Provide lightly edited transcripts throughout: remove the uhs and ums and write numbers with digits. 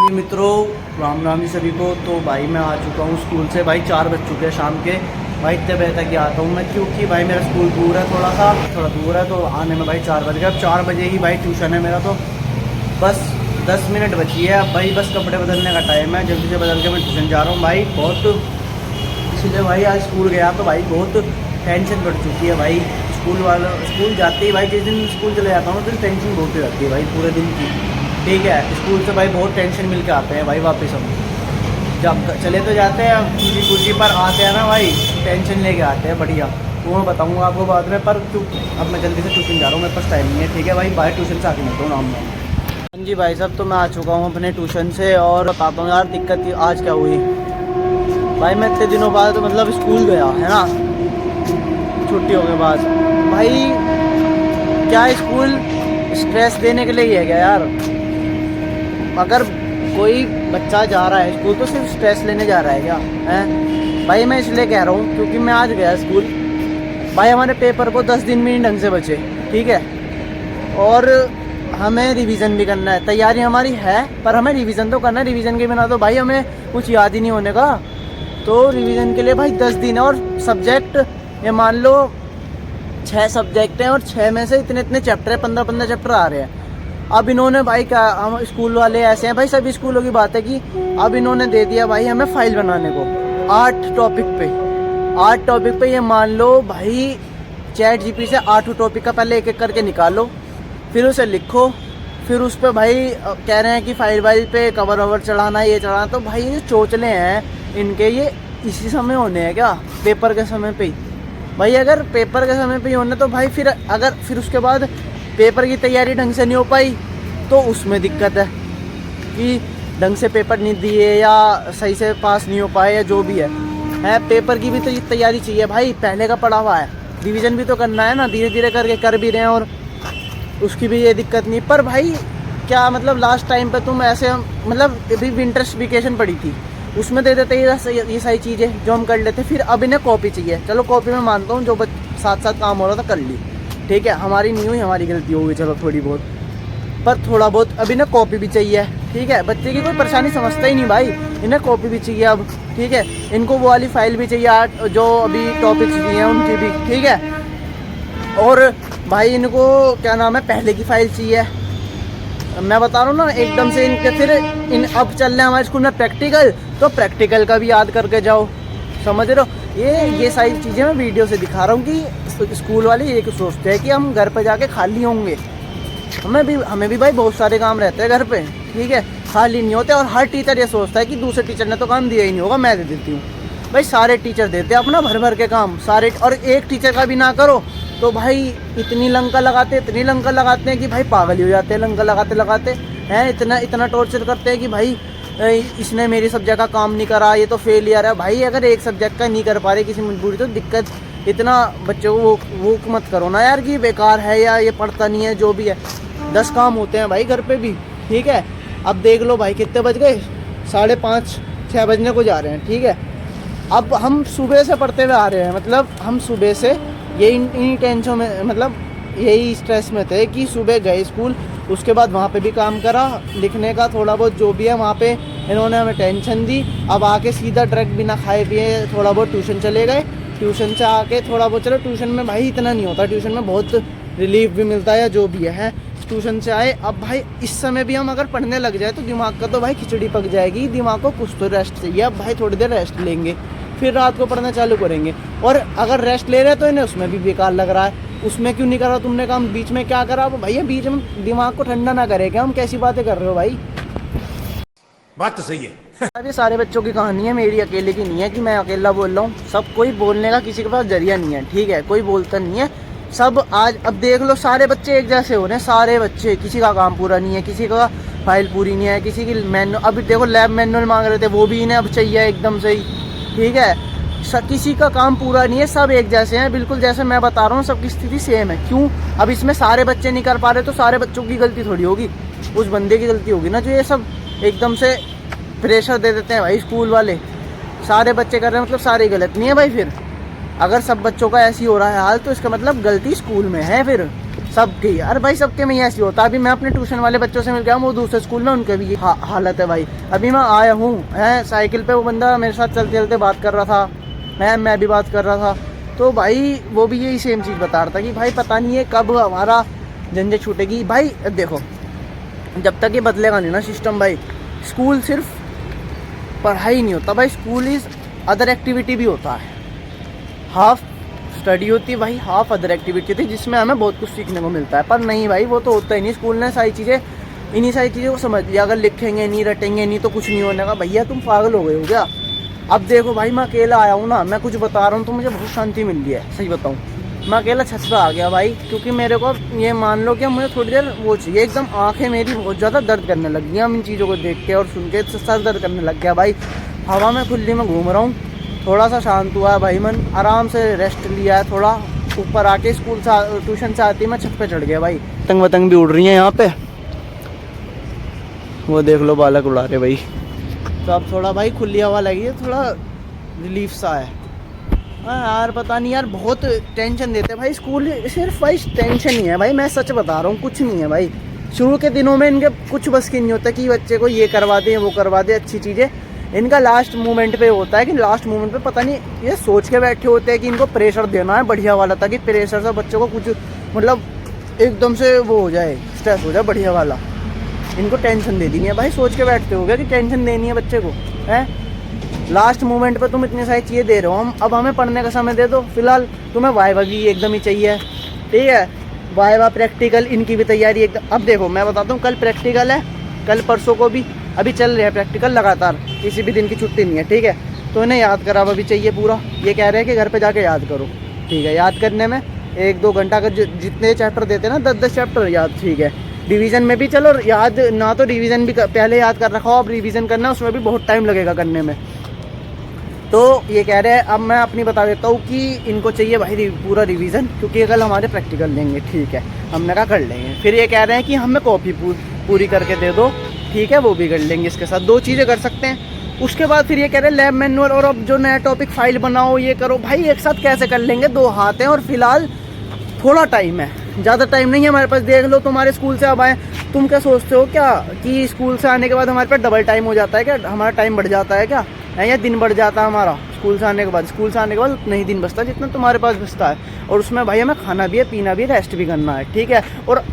जी मित्रों, राम राम जी सभी को। तो भाई मैं आ चुका हूँ स्कूल से। भाई 4 बज चुके हैं शाम के। भाई इतने बजे तक ही आता हूँ मैं, क्योंकि भाई मेरा स्कूल दूर है, थोड़ा दूर है, तो आने में भाई 4 बज गए। अब 4 बजे ही भाई ट्यूशन है मेरा, तो बस 10 मिनट बची है। अब भाई बस कपड़े बदलने का टाइम है, जल्दी से बदल के मैं ट्यूशन जा रहा हूँ भाई। बहुत इसलिए भाई आज स्कूल गया तो भाई बहुत टेंशन बढ़ चुकी है भाई। स्कूल जाते ही भाई, जिस दिन स्कूल चले जाता हूँ उस दिन टेंशन बहुत हो जाती है भाई पूरे दिन की। ठीक है, स्कूल से भाई बहुत टेंशन मिल के आते हैं भाई वापस हम। जब चले तो जाते हैं खुशी खुशी, पर आते हैं ना भाई टेंशन लेके आते हैं बढ़िया। वो मैं बताऊँगा आपको बाद में, पर क्यों अब मैं जल्दी से ट्यूशन जा रहा हूँ, मेरे पास टाइम नहीं है। ठीक है भाई, बाहर ट्यूशन से आके मिलता हूँ नाम में। हाँ जी भाई साहब, तो मैं आ चुका हूँ अपने ट्यूशन से, और बताता हूँ यार दिक्कत आज क्या हुई। भाई मैं इतने दिनों बाद मतलब स्कूल गया है ना, छुट्टियों के बाद। भाई क्या स्कूल स्ट्रेस देने के लिए ही है क्या यार? अगर कोई बच्चा जा रहा है स्कूल तो सिर्फ स्ट्रेस लेने जा रहा है क्या है? भाई मैं इसलिए कह रहा हूँ क्योंकि मैं आज गया स्कूल। भाई हमारे पेपर को 10 दिन में ही ढंग से बचे, ठीक है, और हमें रिवीजन भी करना है। तैयारी हमारी है, पर हमें रिवीजन तो करना है। रिवीजन के बिना तो भाई हमें कुछ याद ही नहीं होने का। तो रिवीजन के लिए भाई 10 दिन है, और सब्जेक्ट ये मान लो 6 सब्जेक्ट हैं, और 6 में से इतने इतने चैप्टर है, 15-15 चैप्टर आ रहे हैं। अब इन्होंने भाई क्या, हम स्कूल वाले ऐसे हैं भाई, सभी स्कूलों की बात है कि अब इन्होंने दे दिया भाई हमें फाइल बनाने को 8 टॉपिक पे। ये मान लो भाई चैट जीपी से 8 टॉपिक का पहले एक एक करके निकालो, फिर उसे लिखो, फिर उस पर भाई कह रहे हैं कि फाइल वाइल पे कवर ववर चढ़ाना, ये चढ़ाना। तो भाई ये चोचले हैं इनके, ये इसी समय होने हैं क्या? पेपर के समय पे ही भाई। अगर पेपर के समय पे ही होने तो भाई फिर उसके बाद पेपर की तैयारी ढंग से नहीं हो पाई तो उसमें दिक्कत है कि ढंग से पेपर नहीं दिए या सही से पास नहीं हो पाए या जो भी है। पेपर की भी तो तैयारी चाहिए भाई, पहले का पढ़ा हुआ है, रिवीजन भी तो करना है ना, धीरे धीरे करके कर भी रहे हैं, और उसकी भी ये दिक्कत नहीं। पर भाई क्या मतलब लास्ट टाइम पे तुम ऐसे मतलब अभी विंटर्स वेकेशन पड़ी थी, उसमें दे देते ये सारी चीज़ें जो हम कर लेते। फिर अब इन्हें कॉपी चाहिए। चलो कॉपी में मानता हूँ, जो साथ साथ काम हो रहा था कर ली, ठीक है, हमारी नहीं हुई, हमारी गलती होगी चलो थोड़ी बहुत, पर थोड़ा बहुत अभी ना कॉपी भी चाहिए। ठीक है, बच्चे की कोई परेशानी समझता ही नहीं भाई, इन्हें कॉपी भी चाहिए अब। ठीक है, इनको वो वाली फाइल भी चाहिए जो अभी टॉपिक्स दिए हैं उनकी भी, ठीक है, और भाई इनको क्या नाम है, पहले की फाइल चाहिए। मैं बता रहा हूँ ना एकदम से इनके फिर अब चल रहे हैं हमारे स्कूल में प्रैक्टिकल, तो प्रैक्टिकल का भी याद करके जाओ, समझ रहे हो। ये सारी चीज़ें मैं वीडियो से दिखा रहा हूँ कि स्कूल वाले ये सोचते हैं कि हम घर पे जाके खाली होंगे। हमें भी भाई बहुत सारे काम रहते हैं घर पे, ठीक है, खाली नहीं होते। और हर टीचर ये सोचता है कि दूसरे टीचर ने तो काम दिया ही नहीं होगा, मैं दे देती हूँ। भाई सारे टीचर देते हैं अपना भर भर के काम सारे, और एक टीचर का भी ना करो तो भाई इतनी लंका लगाते हैं कि भाई पागल ही हो जाते हैं। लंका लगाते हैं, इतना टॉर्चर करते हैं कि भाई इसने मेरी सब्जेक्ट का काम नहीं करा, ये तो फेलियर है। भाई अगर एक सब्जेक्ट का नहीं कर पा रहे किसी मजबूरी तो दिक्कत, इतना बच्चों को वो मत करो ना यार कि बेकार है या ये पढ़ता नहीं है, जो भी है। 10 काम होते हैं भाई घर पे भी, ठीक है। अब देख लो भाई कितने बज गए, 5:30-6 बजने को जा रहे हैं, ठीक है। अब हम सुबह से पढ़ते हुए आ रहे हैं, मतलब हम सुबह से यही टेंशन में, मतलब यही स्ट्रेस में थे कि सुबह गए स्कूल, उसके बाद वहाँ पे भी काम करा, लिखने का थोड़ा बहुत जो भी है वहाँ पे इन्होंने हमें टेंशन दी। अब आके सीधा डायरेक्ट बिना खाए पिए थोड़ा बहुत ट्यूशन चले गए। ट्यूशन से आके थोड़ा बहुत, चलो ट्यूशन में भाई इतना नहीं होता, ट्यूशन में बहुत रिलीफ भी मिलता है या जो भी है। ट्यूशन से आए, अब भाई इस समय भी हम अगर पढ़ने लग जाए तो दिमाग का तो भाई खिचड़ी पक जाएगी, दिमाग को कुछ तो रेस्ट चाहिए। अब भाई थोड़ी देर रेस्ट लेंगे, फिर रात को पढ़ना चालू करेंगे। और अगर रेस्ट ले रहे हैं तो इन्हें उसमें भी बेकार लग रहा है, उसमें क्यों नहीं करा तुमने काम, बीच में क्या करा? अब भैया बीच में दिमाग को ठंडा ना करे क्या? हम कैसी बातें कर रहे हो भाई? बात तो सही है। अब ये सारे बच्चों की कहानी है, मेरी अकेले की नहीं है कि मैं अकेला बोल रहा हूँ। सब कोई बोलने का किसी के पास जरिया नहीं है, ठीक है, कोई बोलता नहीं है सब। आज अब देख लो सारे बच्चे एक जैसे हो रहे हैं, सारे बच्चे, किसी का काम पूरा नहीं है, किसी का फाइल पूरी नहीं है, किसी की मैनुअल, अभी देखो लैब मैनुअल मांग रहे थे वो भी इन्हें अब चाहिए एकदम से ही, ठीक है। किसी का काम पूरा नहीं है, सब एक जैसे हैं, बिल्कुल जैसे मैं बता रहा हूँ, सबकी स्थिति सेम है। क्यों? अब इसमें सारे बच्चे नहीं कर पा रहे तो सारे बच्चों की गलती थोड़ी होगी, उस बंदे की गलती होगी ना जो ये सब एकदम से प्रेशर दे देते हैं भाई स्कूल वाले। सारे बच्चे कर रहे हैं मतलब सारे गलत नहीं है भाई। फिर अगर सब बच्चों का ऐसी हो रहा है हाल तो इसका मतलब गलती स्कूल में है, फिर सबकी, अरे भाई सबके में ही ऐसी होता है। अभी मैं अपने ट्यूशन वाले बच्चों से मिल गया हूँ, वो दूसरे स्कूल में, उनके भी ये हालत है भाई। अभी मैं आया हूँ साइकिल पे, वो बंदा मेरे साथ चलते चलते बात कर रहा था, मैं भी बात कर रहा था, तो भाई वो भी यही सेम चीज़ बता रहा था कि भाई पता नहीं है कब हमारा झंझट छूटेगी। भाई देखो, जब तक ये बदलेगा नहीं ना सिस्टम भाई, स्कूल सिर्फ पढ़ाई नहीं होता भाई, स्कूल इज़ अदर एक्टिविटी भी होता है। हाफ स्टडी होती है भाई, हाफ अदर एक्टिविटी थी, जिसमें हमें बहुत कुछ सीखने को मिलता है। पर नहीं भाई, वो तो होता ही नहीं। स्कूल ने सारी चीज़ें, इन्हीं सारी चीज़ों को समझ लिया, अगर लिखेंगे नहीं, रटेंगे नहीं तो कुछ नहीं होने का। भैया तुम पागल हो गए हो क्या? अब देखो भाई, मैं अकेला आया हूँ ना, मैं कुछ बता रहा हूँ तो मुझे बहुत शांति मिल रही है, सही बताऊँ। मैं अकेला छत पे आ गया भाई, क्योंकि मेरे को ये मान लो कि मुझे थोड़ी देर वो चाहिए। एकदम आंखें मेरी बहुत ज़्यादा दर्द करने लग गई हम इन चीज़ों को देख के और सुन के, सर दर्द करने लग गया भाई। हवा में खुली में घूम रहा हूँ, थोड़ा सा शांत हुआ है भाई मन, आराम से रेस्ट लिया है थोड़ा। ऊपर आके स्कूल से, ट्यूशन से आती मैं छत पे चढ़ गया भाई। पतंग वतंग भी उड़ रही हैं यहाँ पे, वो देख लो बालक उड़ा रहे भाई। तो अब थोड़ा भाई खुली हवा लगी है, थोड़ा रिलीफ सा है। हाँ यार, पता नहीं यार, बहुत टेंशन देते हैं भाई स्कूल। सिर्फ भाई टेंशन ही है भाई, मैं सच बता रहा हूँ, कुछ नहीं है भाई। शुरू के दिनों में इनके कुछ बस की नहीं होता कि बच्चे को ये करवा दें वो करवा दें अच्छी चीज़ें। इनका लास्ट मोमेंट पे होता है कि लास्ट मोमेंट पे पता नहीं ये सोच के बैठे होते हैं कि इनको प्रेशर देना है बढ़िया वाला, ताकि प्रेशर से बच्चों को कुछ मतलब एकदम से वो हो जाए, स्ट्रेस हो जाए बढ़िया वाला। इनको टेंशन दे दी है भाई, सोच के बैठते हो गया कि टेंशन देनी है बच्चे को, है। लास्ट मोमेंट पे तुम इतनी सारी चीज़ें दे रहे हो, हम अब हमें पढ़ने का समय दे दो। फिलहाल तुम्हें वाइवा की एकदम ही चाहिए, ठीक है, वाइवा प्रैक्टिकल इनकी भी तैयारी एकदम। अब देखो मैं बताता हूँ, कल प्रैक्टिकल है, कल परसों को भी, अभी चल रहे हैं प्रैक्टिकल लगातार, किसी भी दिन की छुट्टी नहीं है, ठीक है। तो इन्हें याद करा अभी चाहिए पूरा, ये कह रहे हैं कि घर पे जाके याद करो, ठीक है। याद करने में 1-2 घंटा, अगर जितने चैप्टर देते हैं ना 10-10 चैप्टर याद, ठीक है। डिवीज़न में भी चलो याद ना, तो डिवीज़न भी पहले याद कर रखा हो, अब रिवीज़न करना है, उसमें भी बहुत टाइम लगेगा करने में। तो ये कह रहे हैं, अब मैं अपनी बता देता हूँ कि इनको चाहिए भाई पूरा रिवीजन, क्योंकि कल हमारे प्रैक्टिकल लेंगे, ठीक है। हमने कहा कर लेंगे। फिर ये कह रहे हैं कि हमें कॉपी पूरी करके दे दो, ठीक है, वो भी कर लेंगे। इसके साथ 2 चीज़ें कर सकते हैं। उसके बाद फिर ये कह रहे हैं लैब मैनुअल और अब जो नया टॉपिक फाइल बनाओ, ये करो। भाई एक साथ कैसे कर लेंगे, 2 हाथ हैं और फिलहाल थोड़ा टाइम है, ज़्यादा टाइम नहीं है हमारे पास। देख लो तुम्हारे स्कूल से अब आए, तुम क्या सोचते हो क्या कि स्कूल से आने के बाद हमारे पास डबल टाइम हो जाता है क्या? हमारा टाइम बढ़ जाता है क्या? है या दिन बढ़ जाता है हमारा स्कूल से आने के बाद? स्कूल से आने के बाद उतना ही दिन बचता है जितना तुम्हारे पास बचता है, और उसमें भाई हमें खाना भी है, पीना भी है, रेस्ट भी करना है, ठीक है।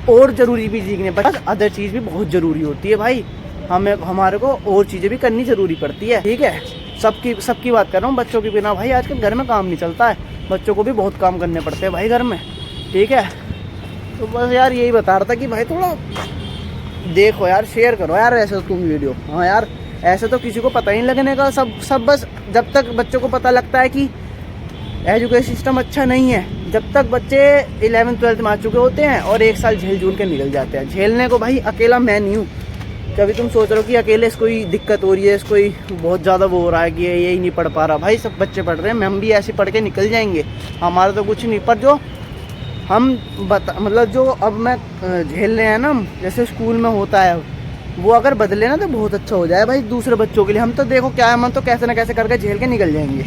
और ज़रूरी भी सीखने पर अदर चीज़ भी बहुत ज़रूरी होती है भाई, हमारे को और चीज़ें भी करनी ज़रूरी पड़ती है, ठीक है। सबकी बात कर रहा हूँ, बच्चों के बिना भाई आजकल घर में काम नहीं चलता है, बच्चों को भी बहुत काम करने पड़ते हैं भाई घर में, ठीक है। तो बस यार यही बता रहा था कि भाई थोड़ा देखो यार, शेयर करो यार ऐसे तुम वीडियो। हाँ यार, ऐसे तो किसी को पता ही नहीं लगने का, सब बस जब तक बच्चों को पता लगता है कि एजुकेशन सिस्टम अच्छा नहीं है, जब तक बच्चे 11th-12th में आ चुके होते हैं और 1 साल झेल झूल के निकल जाते हैं। झेलने को भाई अकेला मैं नहीं हूँ। कभी तुम सोच रहे हो कि अकेले इसको ही दिक्कत हो रही है, इसको ही बहुत ज़्यादा वो हो रहा है कि यही नहीं पढ़ पा रहा, भाई सब बच्चे पढ़ रहे हैं, हम भी ऐसे पढ़ के निकल जाएंगे, हमारा तो कुछ नहीं। पर जो हम मतलब जो अब मैं झेल रहे हैं ना, जैसे स्कूल में होता है, वो अगर बदले ना तो बहुत अच्छा हो जाए भाई दूसरे बच्चों के लिए। हम तो देखो क्या है, हम तो कैसे ना कैसे करके झेल के निकल जाएंगे।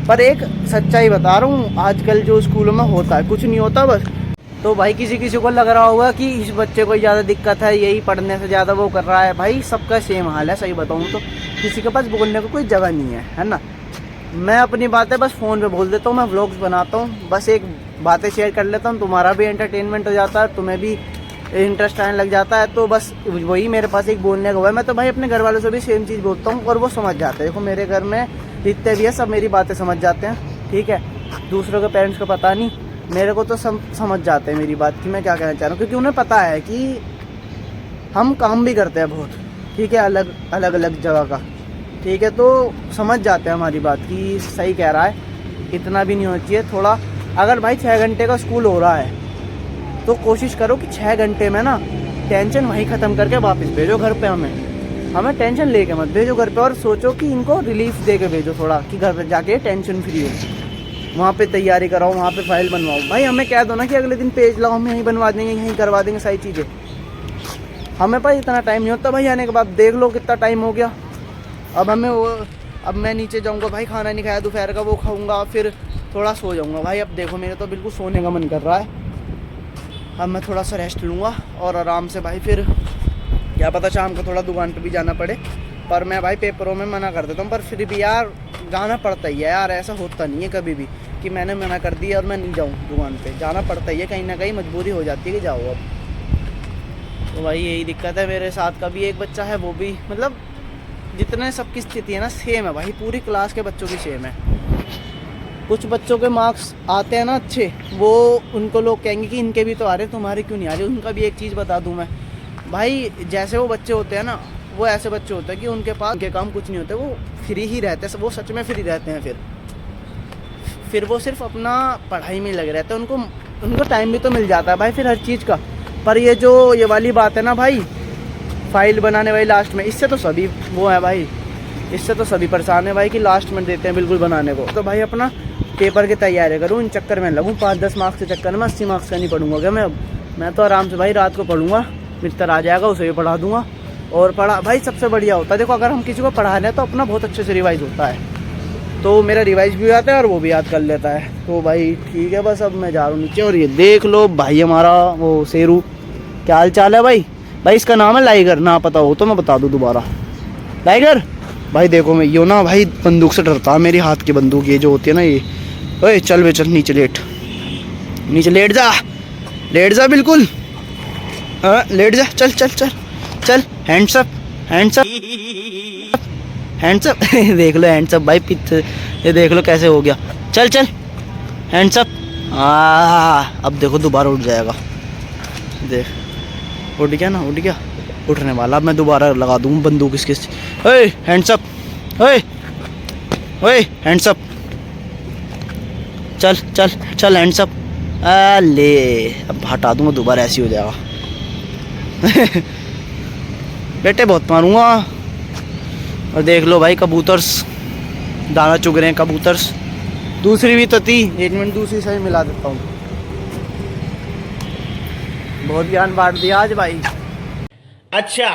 पर एक सच्चाई बता रहा हूँ, आजकल जो स्कूलों में होता है कुछ नहीं होता बस। तो भाई किसी को लग रहा होगा कि इस बच्चे को ज़्यादा दिक्कत है, यही पढ़ने से ज़्यादा वो कर रहा है, भाई सबका सेम हाल है। सही बताऊँ तो किसी के पास बोलने को कोई जगह नहीं है ना। मैं अपनी बातें बस फ़ोन पे बोल देता हूँ, मैं व्लॉग्स बनाता हूँ, बस एक बातें शेयर कर लेता हूँ, तुम्हारा भी एंटरटेनमेंट हो जाता है, तुम्हें भी इंटरेस्ट आने लग जाता है। तो बस वही मेरे पास एक बोलने का हुआ है। मैं तो भाई अपने घर वालों से भी सेम चीज़ बोलता हूँ और वो समझ जाते हैं। देखो मेरे घर में जितने भी है सब मेरी बातें समझ जाते हैं, ठीक है। दूसरों के पेरेंट्स को पता नहीं, मेरे को तो समझ जाते हैं मेरी बात कि मैं क्या कहना चाह रहा हूँ, क्योंकि उन्हें पता है कि हम काम भी करते हैं बहुत, ठीक है, अलग अलग जगह का, ठीक है। तो समझ जाते हैं हमारी बात कि सही कह रहा है, इतना भी नहीं होना चाहिए थोड़ा। अगर भाई 6 घंटे का स्कूल हो रहा है तो कोशिश करो कि 6 घंटे में ना टेंशन वहीं ख़त्म करके वापस भेजो घर पे। हमें टेंशन लेके मत भेजो घर पे, और सोचो कि इनको रिलीफ दे के भेजो थोड़ा, कि घर पे जाके टेंशन फ्री हो, वहाँ पे तैयारी कराओ, वहाँ पे फाइल बनवाओ। भाई हमें कह दो ना कि अगले दिन पेज लाओ, हम यहीं बनवा देंगे, यहीं करवा देंगे सारी चीज़ें। हमें भाई इतना टाइम नहीं होता भाई आने के बाद। देख लो कितना टाइम हो गया। अब मैं नीचे जाऊँगा भाई, खाना नहीं खाया दोपहर का, वो खाऊँगा, फिर थोड़ा सो जाऊँगा भाई। अब देखो मेरे तो बिल्कुल सोने का मन कर रहा है। अब मैं थोड़ा सा रेस्ट लूँगा और आराम से भाई फिर क्या पता शाम को थोड़ा दुकान पे भी जाना पड़े, पर मैं भाई पेपरों में मना कर देता हूँ। पर फिर भी यार जाना पड़ता ही है यार, ऐसा होता नहीं है कभी भी कि मैंने मना कर दिया और मैं नहीं जाऊँ दुकान पे, जाना पड़ता ही है, कहीं ना कहीं मजबूरी हो जाती है कि जाओ। अब तो भाई यही दिक्कत है। मेरे साथ का भी एक बच्चा है, वो भी मतलब जितने सबकी स्थिति है ना सेम है भाई, पूरी क्लास के बच्चों की सेम है। कुछ बच्चों के मार्क्स आते हैं ना अच्छे, वो उनको लोग कहेंगे कि इनके भी तो आ रहे, तुम्हारे क्यों नहीं आ रहे। उनका भी एक चीज़ बता दूं मैं भाई, जैसे वो बच्चे होते हैं ना, वो ऐसे बच्चे होते हैं कि उनके पास उनके काम कुछ नहीं होते, वो फ्री ही रहते हैं, वो सच में फ्री रहते हैं। फिर वो सिर्फ अपना पढ़ाई में लगे रहते हैं, उनको टाइम भी तो मिल जाता है भाई फिर हर चीज़ का। पर ये वाली बात है ना भाई, फाइल बनाने वाली लास्ट में, इससे तो सभी वो है भाई, इससे तो सभी परेशान है भाई कि लास्ट में देते हैं बिल्कुल बनाने को। तो भाई अपना पेपर की तैयारी करूँ, इन चक्कर में लगूँ, 5-10 मार्क्स के चक्कर में 80 मार्क्स का नहीं पढ़ूंगा क्या मैं तो आराम से भाई रात को पढ़ूंगा, मित्र आ जाएगा उसे भी पढ़ा दूंगा। और पढ़ा भाई सबसे बढ़िया होता है, देखो अगर हम किसी को पढ़ा रहे हैं तो अपना बहुत अच्छे से रिवाइज़ होता है, तो मेरा रिवाइज भी आता है और वो भी याद कर लेता है। तो भाई ठीक है, बस अब मैं जा रहा हूँ नीचे। और ये देख लो भाई हमारा वो शेरू, क्या हाल चाल है भाई? भाई इसका नाम है लाइगर, ना पता हो तो मैं बता दूँ दोबारा। लाइगर भाई देखो, मैं यो ना भाई बंदूक से डरता है, मेरी हाथ की बंदूक ये जो होती है ना ये। ओए चल बे चल, नीचे लेट जा बिल्कुल, हाँ लेट जा, चल चल चल चल, हैंड्स अप देख लो हैंड्स अप भाई, पिट ये देख लो कैसे हो गया, चल चल हैंड्स अप। अब देखो दोबारा उठ जाएगा, देख उठ गया ना, उठ गया, उठने वाला। अब मैं दोबारा लगा दूँ बंदूक इसके। ओए हैंड्स अप, ओए हैंड्स अप, चल चल चल हैंड्स अप। ले अब हटा दूँगा दोबारा, ऐसे ही हो जाएगा। बेटे बहुत मारूंगा। और देख लो भाई कबूतर्स दाना चुग रहे हैं, कबूतर्स। दूसरी भी तो थी, 1 मिनट दूसरी से भी मिला देता हूँ। बहुत ज्ञान बांट दिया आज भाई। अच्छा।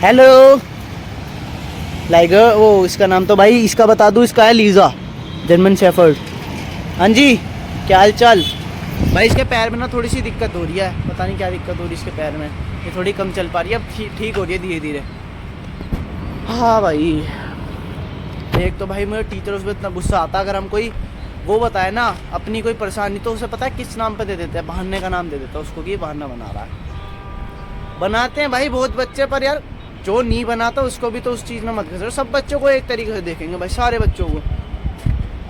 हेलो लाइगर, वो इसका नाम तो भाई इसका बता दूँ, इसका है लीजा, जर्मन शेफर्ड। हाँ जी क्या हाल चाल भाई? इसके पैर में ना थोड़ी सी दिक्कत हो रही है, पता नहीं क्या दिक्कत हो रही है इसके पैर में, ये थोड़ी कम चल पा रही है, अब ठीक हो रही है धीरे धीरे। हाँ भाई एक तो भाई मेरे टीचर उसमें इतना गुस्सा आता है, अगर हम कोई वो बताए ना अपनी कोई परेशानी, तो उसे पता है किस नाम पे दे देते हैं, बहाने का नाम दे देता है उसको कि ये बहाना बना रहा है। बनाते हैं भाई बहुत बच्चे, पर यार जो नहीं बनाता उसको भी तो उस चीज़ में मत घसो। सब बच्चों को एक तरीके से देखेंगे भाई, सारे बच्चों को।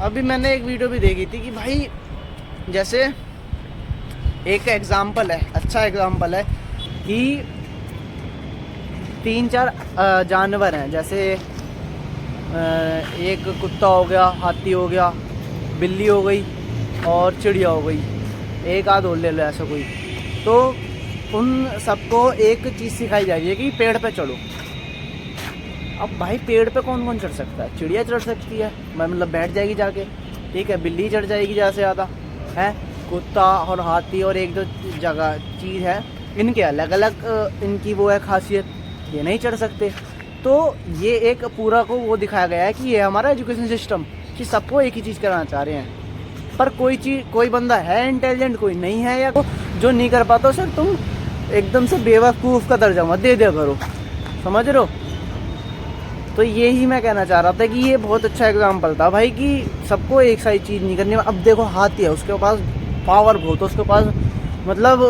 अभी मैंने एक वीडियो भी देखी थी कि भाई जैसे एक एग्जाम्पल है, अच्छा एग्जाम्पल है कि 3-4 जानवर हैं, जैसे एक कुत्ता हो गया, हाथी हो गया, बिल्ली हो गई और चिड़िया हो गई, एक आध और ले लो ऐसा कोई। तो उन सबको एक चीज़ सिखाई जा रही है कि पेड़ पे चढ़ो। अब भाई पेड़ पे कौन कौन चढ़ सकता है? चिड़िया चढ़ सकती है, मतलब बैठ जाएगी जाके, ठीक है, बिल्ली चढ़ जाएगी ज़्यादा से ज़्यादा है, कुत्ता और हाथी और एक दो जगह चीज़ है, इनके अलग अलग इनकी वो है खासियत, ये नहीं चढ़ सकते। तो ये एक पूरा को वो दिखाया गया है कि ये हमारा एजुकेशन सिस्टम कि सबको एक ही चीज़ कराना चाह रहे हैं। पर कोई बंदा है इंटेलिजेंट, कोई नहीं है, या जो नहीं कर पाता सर तुम एकदम से बेवकूफ़ का दर्जा मत दे दिया करो, समझ रहे हो? तो यही मैं कहना चाह रहा था कि ये बहुत अच्छा एग्जाम्पल था भाई कि सबको एक सारी चीज़ नहीं करनी। अब देखो हाथी है, उसके पास पावर बहुत है, उसके पास मतलब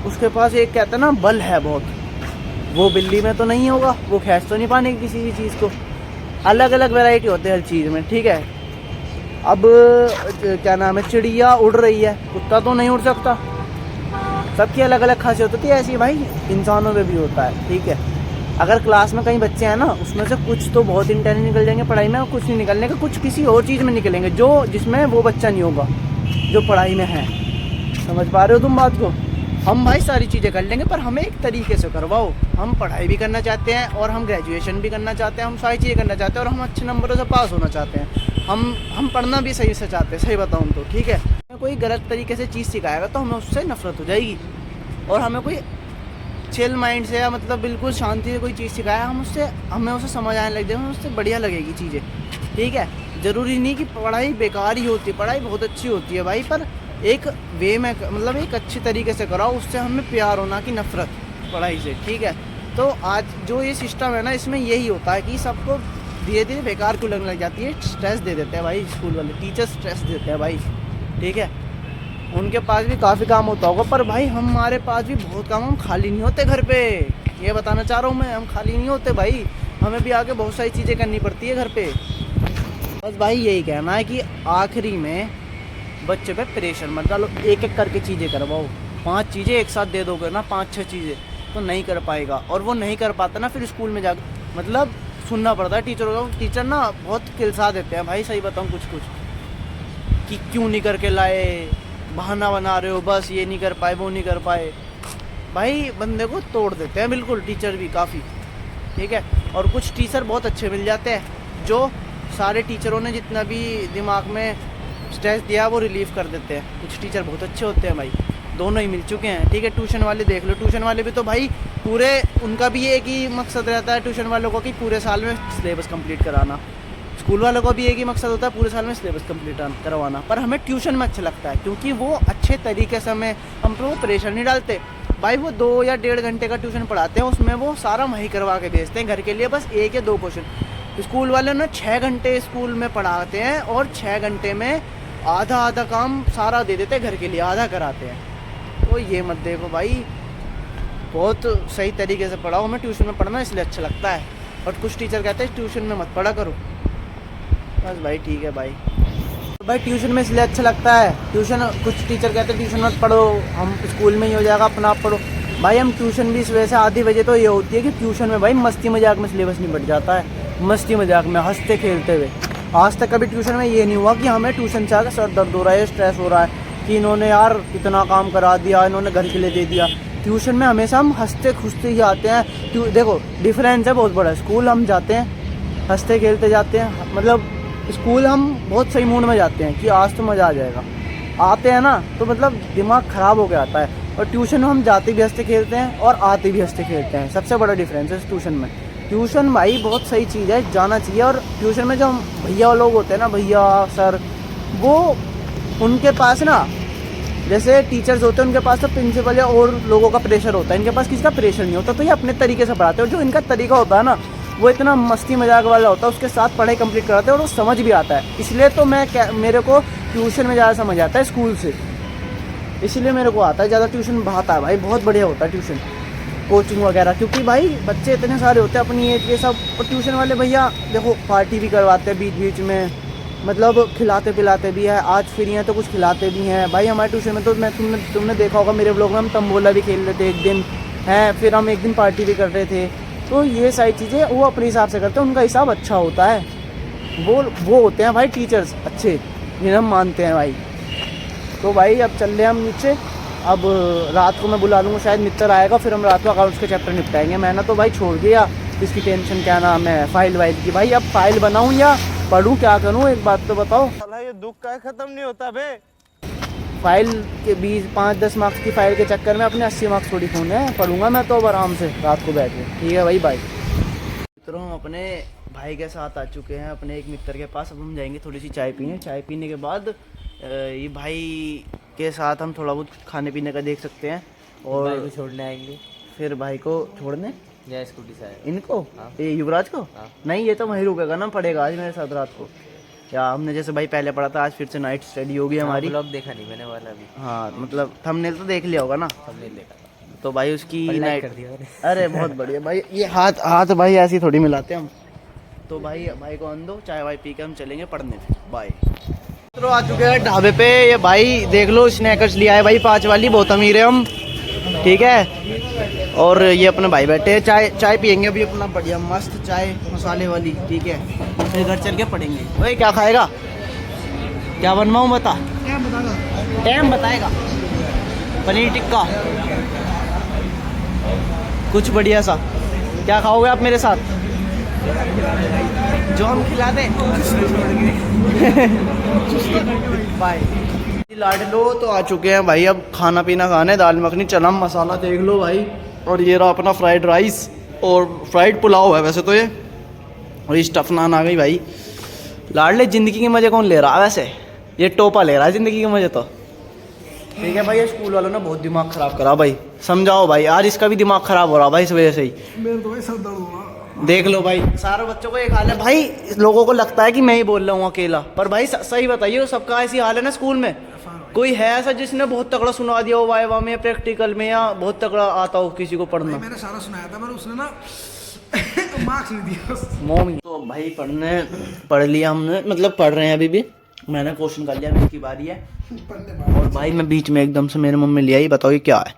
उसके पास एक कहते हैं ना बल है बहुत, वो बिल्ली में तो नहीं होगा, वो खींच तो नहीं पाने किसी भी चीज़ को। अलग अलग वैरायटी होते हैं हर चीज़ में, ठीक है। अब क्या नाम है, चिड़िया उड़ रही है, कुत्ता तो नहीं उड़ सकता, सबकी अलग अलग खासियत होती है। ऐसी भाई इंसानों में भी होता है, ठीक है। अगर क्लास में कई बच्चे हैं ना, उसमें से कुछ तो बहुत इंटेलिजेंट निकल जाएंगे पढ़ाई में, कुछ नहीं निकलने का, कुछ किसी और चीज़ में निकलेंगे जो जिसमें वो बच्चा नहीं होगा जो पढ़ाई में है। समझ पा रहे हो तुम बात को? हम भाई सारी चीज़ें कर लेंगे, पर हमें एक तरीके से करवाओ। हम पढ़ाई भी करना चाहते हैं और हम ग्रेजुएशन भी करना चाहते हैं, हम सारी चीज़ें करना चाहते हैं और हम अच्छे नंबरों से पास होना चाहते हैं। हम पढ़ना भी सही से चाहते हैं, सही बताऊँ तो, ठीक है। कोई गलत तरीके से चीज़ सिखाएगा तो हमें उससे नफरत हो जाएगी, और हमें कोई चिल माइंड से या मतलब बिल्कुल शांति से कोई चीज़ सिखाया, हमें उसे समझ आने लग जाएगा, हमें उससे बढ़िया लगेगी चीज़ें, ठीक है। ज़रूरी नहीं कि पढ़ाई बेकार ही होती है, पढ़ाई बहुत अच्छी होती है भाई, पर एक वे में, मतलब एक अच्छी तरीके से कराओ, उससे हमें प्यार होना कि नफरत पढ़ाई से, ठीक है। तो आज जो ये सिस्टम है ना, इसमें यही होता है कि सबको धीरे धीरे बेकार क्यों लगने लग जाती है, स्ट्रेस दे देते हैं भाई स्कूल वाले, टीचर स्ट्रेस देते हैं भाई, ठीक है। उनके पास भी काफ़ी काम होता होगा, पर भाई हमारे पास भी बहुत काम, हम खाली नहीं होते घर पे, ये बताना चाह रहा हूँ मैं, हम खाली नहीं होते भाई, हमें भी आगे बहुत सारी चीज़ें करनी पड़ती है घर पे। बस भाई यही कहना है कि आखिरी में बच्चे पे प्रेशर मत डालो, एक एक करके चीज़ें करवाओ। 5 चीज़ें एक साथ दे दोगे ना, 5-6 चीज़ें, तो नहीं कर पाएगा, और वो नहीं कर पाता ना, फिर स्कूल में जाकर मतलब सुनना पड़ता है टीचरों को। टीचर ना बहुत किलसा देते हैं भाई, सही बताऊँ, कुछ कुछ कि क्यों नहीं करके लाए, बहाना बना रहे हो, बस ये नहीं कर पाए, वो नहीं कर पाए, भाई बंदे को तोड़ देते हैं बिल्कुल टीचर भी काफ़ी, ठीक है। और कुछ टीचर बहुत अच्छे मिल जाते हैं, जो सारे टीचरों ने जितना भी दिमाग में स्ट्रेस दिया वो रिलीफ कर देते हैं। कुछ टीचर बहुत अच्छे होते हैं भाई, दोनों ही मिल चुके हैं, ठीक है। ट्यूशन वाले देख लो, ट्यूशन वाले भी तो भाई पूरे, उनका भी एक ही मकसद रहता है ट्यूशन वालों को कि पूरे साल में सिलेबस कंप्लीट कराना। स्कूल वालों का भी एक ही मकसद होता है पूरे साल में सिलेबस कंप्लीट करवाना, पर हमें ट्यूशन में अच्छा लगता है क्योंकि वो अच्छे तरीके से हमें, हम पे वो प्रेशर नहीं डालते भाई। वो 2 या 1.5 घंटे का ट्यूशन पढ़ाते हैं, उसमें वो सारा वही करवा के भेजते हैं घर के लिए, बस 1 या 2 क्वेश्चन। स्कूल वाले ना 6 घंटे स्कूल में पढ़ाते हैं, और 6 घंटे में आधा काम सारा दे देते हैं घर के लिए, आधा कराते हैं। तो ये मत देखो भाई, बहुत सही तरीके से पढ़ाओ, हमें ट्यूशन में पढ़ना इसलिए अच्छा लगता है। और कुछ टीचर कहते हैं ट्यूशन में मत पढ़ा करो, बस भाई ठीक है भाई। तो भाई ट्यूशन में इसलिए अच्छा लगता है, ट्यूशन, कुछ टीचर कहते हैं ट्यूशन मत पढ़ो, हम स्कूल में ही हो जाएगा, अपना आप पढ़ो। भाई हम ट्यूशन भी इस वजह से, आधी वजह तो ये होती है कि ट्यूशन में भाई मस्ती मजाक में सिलेबस नहीं बढ़ जाता है, मस्ती मजाक में हंसते खेलते हुए। आज तक कभी ट्यूशन में ये नहीं हुआ कि हमें ट्यूशन से आकर सर दर्द हो रहा है, स्ट्रेस हो रहा है कि इन्होंने यार इतना काम करा दिया, इन्होंने घर के लिए दे दिया। ट्यूशन में हमेशा हम हंसते खुशते ही आते हैं। देखो डिफरेंस है बहुत बड़ा, स्कूल हम जाते हैं हंसते खेलते जाते हैं, मतलब स्कूल हम बहुत सही मूड में जाते हैं कि आज तो मज़ा आ जाएगा, आते हैं ना तो मतलब दिमाग ख़राब हो गया आता है। और ट्यूशन में हम जाते भी हंसते खेलते हैं और आते भी हंसते खेलते हैं, सबसे बड़ा डिफरेंस है ट्यूशन में। ट्यूशन भाई बहुत सही चीज़ है, जाना चाहिए। और ट्यूशन में जो भैया लोग होते हैं ना, भैया सर, वो उनके पास ना, जैसे टीचर्स होते हैं उनके पास तो प्रिंसिपल या और लोगों का प्रेशर होता है, इनके पास किसी का प्रेशर नहीं होता, तो ये अपने तरीके से पढ़ाते हैं। और जो इनका तरीका होता है ना, वो इतना मस्ती मजाक वाला होता है, उसके साथ पढ़ाई कंप्लीट कराते हैं और वो समझ भी आता है। इसलिए तो मेरे को ट्यूशन में ज़्यादा समझ आता है स्कूल से, इसलिए मेरे को आता है ज़्यादा। ट्यूशन भाता है भाई, बहुत बढ़िया होता है ट्यूशन, कोचिंग वगैरह, क्योंकि भाई बच्चे इतने सारे होते हैं अपनी एज के सब। और ट्यूशन वाले भैया देखो पार्टी भी करवाते हैं बीच बीच में, मतलब खिलाते पिलाते भी है, आज फ्री हैं तो कुछ खिलाते भी हैं भाई। हमारे ट्यूशन में तो तुमने देखा होगा मेरे ब्लॉग में, हम तंबोला भी खेल रहे थे एक दिन है, फिर हम एक दिन पार्टी भी कर रहे थे। तो ये सारी चीज़ें वो अपने हिसाब से करते हैं, उनका हिसाब अच्छा होता है। वो होते हैं भाई टीचर्स अच्छे, जिन्हें हम मानते हैं भाई। तो भाई अब चल रहे हैं हम नीचे, अब रात को मैं बुला लूँगा, शायद मित्र आएगा, फिर हम रात को अकाउंट्स के चैप्टर निपटाएंगे। मैंने तो भाई छोड़ दिया इसकी टेंशन, क्या नाम है, फाइल वाइल की। भाई अब फाइल बनाऊँ या पढ़ूँ, क्या करूँ, एक बात तो बताओ। साला ये दुख का खत्म नहीं होता बे। फाइल के 5-10 मार्क्स की फाइल के चक्कर में अपने 80 मार्क्स थोड़ी खोने हैं। पढ़ूंगा मैं तो अब आराम से रात को बैठ के, ठीक है भाई। बाय मित्रों, हम अपने भाई के साथ आ चुके हैं अपने एक मित्र के पास। अब हम जाएंगे थोड़ी सी चाय पीने, चाय पीने के बाद ये भाई के साथ हम थोड़ा बहुत खाने पीने का देख सकते हैं, और भाई को छोड़ने आएंगे, फिर भाई को छोड़ने या स्कूटी से आएगा इनको, हाँ। ये युवराज को हाँ। नहीं, ये तो वहीं रुकेगा ना, पड़ेगा आज मेरे साथ रात को। या हमने जैसे भाई पहले पढ़ा था, आज फिर से नाइट स्टडी होगी हमारी। ब्लॉग देखा नहीं मैंने वाला भी, हाँ मतलब थंबनेल तो देख लिया होगा ना, सबने देखा तो भाई उसकी लाइक नाइट कर दिया मैंने। अरे बहुत बढ़िया भाई, ये हाथ भाई ऐसे ही थोड़ी मिलाते हैं हम। तो भाई को अंदो चाय वाय पी के हम चलेंगे पढ़ने फिर। बाय। तो आ चुके हैं ढाबे पे, ये भाई देख लो स्नैकर्स लिया है भाई 5 वाली, बहुत अमीर है हम, ठीक है। और ये अपने भाई बैठे हैं, चाय पियेंगे अभी अपना बढ़िया मस्त चाय मसाले वाली, ठीक है। फिर घर चल के पढ़ेंगे। भाई क्या खाएगा, क्या बनवाऊँ बता, टाइम बताएगा। पनीर टिक्का कुछ बढ़िया सा, क्या खाओगे आप मेरे साथ, जो हम खिला दें। बाय। लाडलो तो आ चुके हैं भाई, अब खाना पीना खाने, दाल मखनी चना मसाला देख लो भाई, और ये रहा अपना फ्राइड राइस और फ्राइड पुलाव है वैसे तो ये, और ये स्टफ नान आ गई भाई। लाडले ज़िंदगी के मज़े कौन ले रहा है वैसे, ये टोपा ले रहा है ज़िंदगी के मज़े तो। ठीक है भाई, ये स्कूल वालों ने बहुत दिमाग खराब करा भाई, समझाओ भाई, आज इसका भी दिमाग खराब हो रहा भाई इस वजह से ही। मेरे तो भाई सर दर्द हो रहा। देख लो भाई, सारे बच्चों को एक हाल है भाई, लोगों को लगता है कि मैं ही बोल रहा हूँ अकेला, पर भाई सही बताइए, सबका ऐसी हाल है ना स्कूल में? कोई है ऐसा जिसने बहुत तगड़ा सुना दिया हो वाइवा में, प्रैक्टिकल में, या बहुत तगड़ा आता हो किसी को पढ़ना? मैंने सारा सुनाया था, पर उसने ना मार्क्स नहीं दिया। मोम तो भाई पढ़ लिया हमने, मतलब पढ़ रहे हैं अभी भी, मैंने क्वेश्चन कर लिया, मेरी की बारी है। और भाई मैं बीच में एकदम से मेरे मम्मी ले आई, बताओ ये क्या है?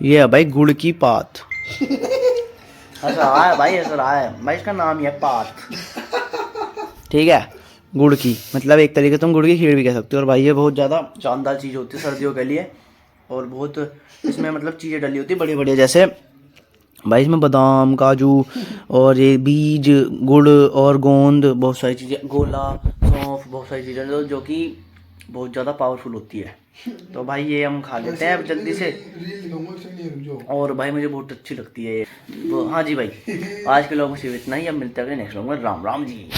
ये है भाई गुड़ की पात। ऐसा रहा है भाई, ऐसा रहा है भाई, इसका नाम ही है पात, ठीक है, गुड़ की, मतलब एक तरीके से तुम गुड़ की खीर भी कह सकते हो। और भाई ये बहुत ज़्यादा शानदार चीज़ होती है सर्दियों के लिए, और बहुत इसमें मतलब चीज़ें डली होती है बड़ी बढ़िया, जैसे भाई इसमें बादाम, काजू और ये बीज, गुड़ और गोंद, बहुत सारी चीज़ें, गोला, सौंफ, बहुत सारी चीज़ें जो कि बहुत ज़्यादा पावरफुल होती है। तो भाई ये हम खा लेते हैं अब जल्दी से, और भाई मुझे बहुत अच्छी लगती है ये। तो हाँ जी भाई, आज के लोगों से इतना ही, अब मिलते हैं नेक्स्ट व्लॉग में। राम राम जी।